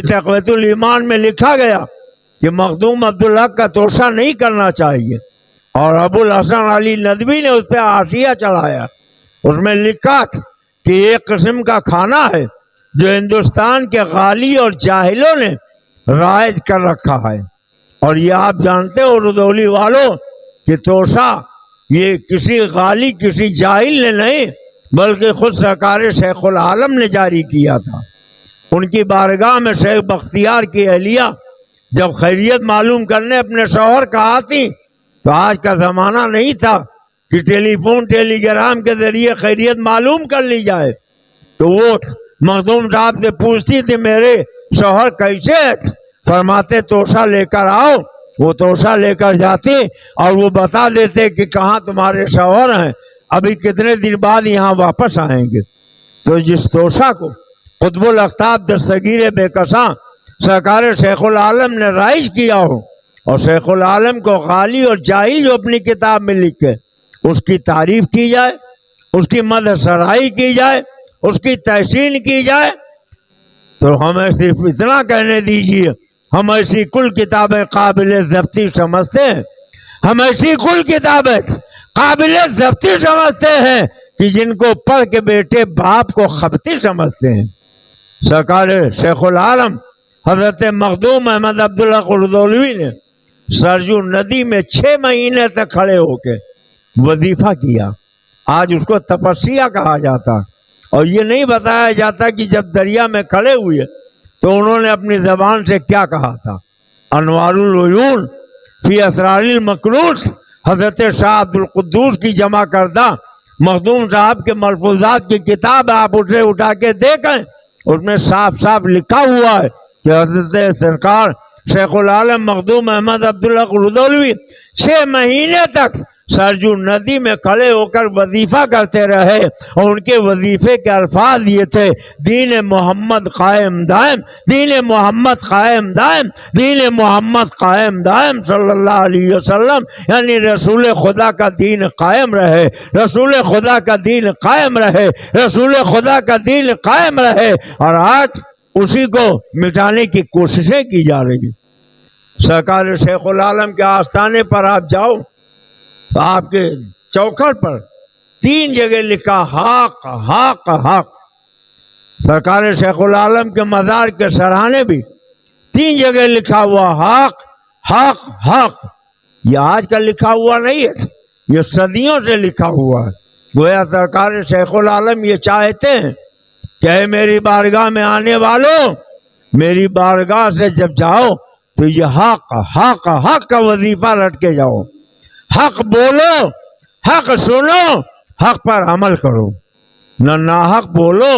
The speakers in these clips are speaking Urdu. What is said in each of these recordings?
تقویت الایمان میں لکھا گیا کہ مخدوم عبدالحق کا توشہ نہیں کرنا چاہیے، اور ابو الحسن علی ندوی نے اس پہ حاشیہ چڑھایا، اس میں لکھا کہ ایک قسم کا کھانا ہے جو ہندوستان کے غالی اور جاہلوں نے رائج کر رکھا ہے، اور یہ آپ جانتے ہو ردولی والوں کہ توشہ یہ کسی غالی کسی جاہل نے نہیں بلکہ خود سرکار شیخ العالم نے جاری کیا تھا۔ ان کی بارگاہ میں شیخ بختیار کی اہلیہ جب خیریت معلوم کرنے اپنے شوہر کا آتی تو آج کا زمانہ نہیں تھا کہ ٹیلی فون ٹیلی گرام کے ذریعے خیریت معلوم کر لی جائے، تو وہ مخدوم صاحب سے پوچھتی تھی میرے شوہر کیسے ہے، فرماتے توشہ لے کر آؤ، وہ توشہ لے کر جاتے اور وہ بتا دیتے کہ کہاں تمہارے شوہر ہیں، ابھی کتنے دن بعد یہاں واپس آئیں گے۔ تو جس توشہ کو قطب الاقطاب دستگیر بے کساں سرکار شیخ العالم نے رائج کیا ہو، اور شیخ العالم کو غالی اور جاہل جو اپنی کتاب میں لکھے اس کی تعریف کی جائے، اس کی مدح سرائی کی جائے، اس کی تحسین کی جائے، تو ہمیں صرف اتنا کہنے دیجیے، ہم ایسی کل کتابیں قابل ضبطی سمجھتے ہیں، ہم ایسی کل کتابیں قابل ضبطی سمجھتے ہیں کہ جن کو پڑھ کے بیٹے باپ کو خبتی سمجھتے ہیں۔ سرکار شیخ العالم حضرت مخدوم احمد عبدالحق ردولوی نے سرجو ندی میں 6 مہینے تک کھڑے ہو کے وظیفہ کیا، آج اس کو تپسیہ کہا جاتا، اور یہ نہیں بتایا جاتا کہ جب دریا میں کھڑے ہوئے تو انہوں نے اپنی زبان سے کیا کہا تھا۔ انوار العیون فی اسرار المکنوز حضرت شاہ عبد القدوس کی جمع کردہ مخدوم صاحب کے ملفوظات کی کتاب ہے، آپ اسے اٹھا کے دیکھیں، اس میں صاف صاف لکھا ہوا ہے کہ حضرت سرکار شیخ العالم مخدوم احمد عبدالحق ردولوی 6 مہینے تک سرجو ندی میں کھڑے ہو کر وظیفہ کرتے رہے، اور ان کے وظیفے کے الفاظ یہ تھے: دین محمد قائم دائم، دین محمد قائم دائم، دین محمد قائم دائم صلی اللہ علیہ وسلم، یعنی رسول خدا کا دین قائم رہے، رسول خدا کا دین قائم رہے، رسول خدا کا دین قائم رہے، اور آج اسی کو مٹانے کی کوششیں کی جا رہی ہیں۔ سرکار شیخ العالم کے آستانے پر آپ جاؤ تو آپ کے چوکھٹ پر 3 جگہ لکھا حق حق حق۔ سرکار شیخ العالم کے مزار کے سرانے بھی 3 جگہ لکھا ہوا حق حق حق۔ یہ آج کا لکھا ہوا نہیں ہے، یہ صدیوں سے لکھا ہوا ہے۔ گویا سرکار شیخ العالم یہ چاہتے ہیں کہ اے میری بارگاہ میں آنے والوں، میری بارگاہ سے جب جاؤ تو یہ حق حق حق کا وظیفہ رٹ کے جاؤ، حق بولو، حق سنو، حق پر عمل کرو، نہ ناحق بولو،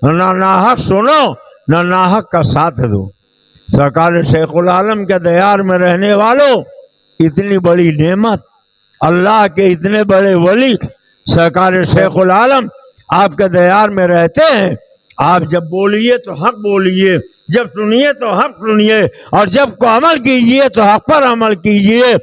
نہ ناحق سنو، نہ ناحق کا ساتھ دو۔ سرکار شیخ العالم کے دیار میں رہنے والوں، اتنی بڑی نعمت، اللہ کے اتنے بڑے ولی سرکار شیخ العالم آپ کے دیار میں رہتے ہیں۔ آپ جب بولیے تو حق بولیے، جب سنیے تو حق سنیے، اور جب کو عمل کیجیے تو حق پر عمل کیجیے۔